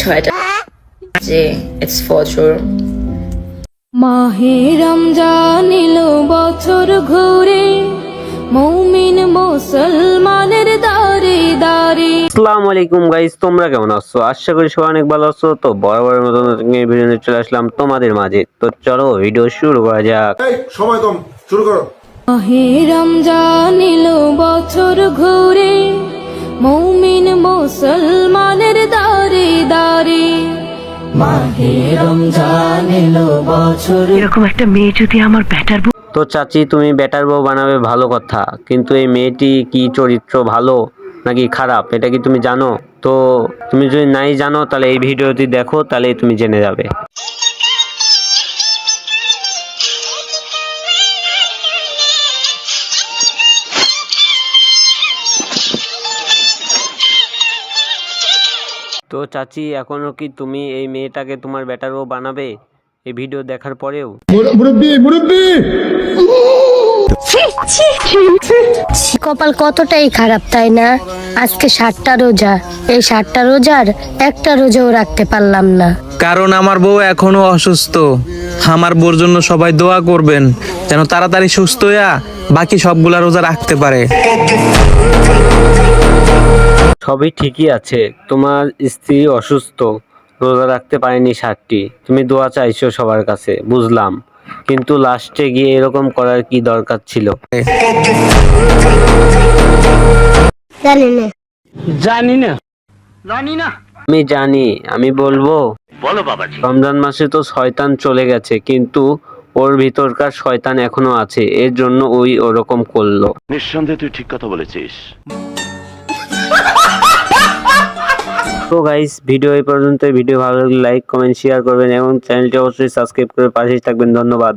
ছয়টা যে it's for sure. মাহে রমজান এলো বছর ঘুরে, মুমিন মুসলমানের দারে দারে। আসসালামু আলাইকুম গাইস, তোমরা কেমন আছো? আশা করি সবাই অনেক ভালো আছো। তো বরাবরের মতো ভিডিও নিয়ে চলে আসলাম তোমাদের মাঝে। তো চলো ভিডিও শুরু করা যাক। সময় কম, শুরু করো। মাহে রমজান এলো বছর ঘুরে, মুমিন মুসলমানের দারে দারে। মাহে রমজান এলো বছর। এরকম একটা মেয়ে যদি আমার ব্যাটার তো চাচি, তুমি বেটার বউ বানাবে ভালো কথা, কিন্তু এই মেয়েটি কি চরিত্র ভালো নাকি খারাপ এটা কি তুমি জানো? তো তুমি যদি নাই জানো তাহলে এই ভিডিওটি দেখো, তাহলেই তুমি জেনে যাবে। তো চাচি, এখনো কি তুমি এই মেয়েটাকে তোমার বেটার বউ বানাবে এই ভিডিও দেখার পরেও? কপাল কতটাই খারাপ, তাই না? আজকে 7টা রোজা, এই 7টা রোজার একটা রোজাও রাখতে পারলাম না। কারণ আমার বউ এখনো অসুস্থ। আমার বউর জন্য সবাই দোয়া করবেন যেন তাড়াতাড়ি সুস্থ হইয়া বাকি সবগুলা রোজা রাখতে পারে। সবই ঠিকই আছে, তোমার স্ত্রী অসুস্থ, রোজা রাখতে পারেনি 7টি, তুমি দোয়া চাইছো সবার কাছে, বুঝলাম, কিন্তু লাস্টে গিয়ে এরকম করার কি দরকার ছিল? আমি জানি, আমি বলবো। বলো বাবাজি। রমজান মাসে তো শয়তান চলে গেছে, কিন্তু ওর ভিতরকার শয়তান এখনো আছে, এর জন্য ওই ওরকম করলো। নিঃসন্দেহে তুই ঠিক কথা বলেছিস। তো গাইস, ভিডিও এই পর্যন্ত। ভিডিও ভালো লাগলে লাইক কমেন্ট শেয়ার করবেন এবং চ্যানেলটি অবশ্যই সাবস্ক্রাইব করে পাশেই থাকবেন। ধন্যবাদ।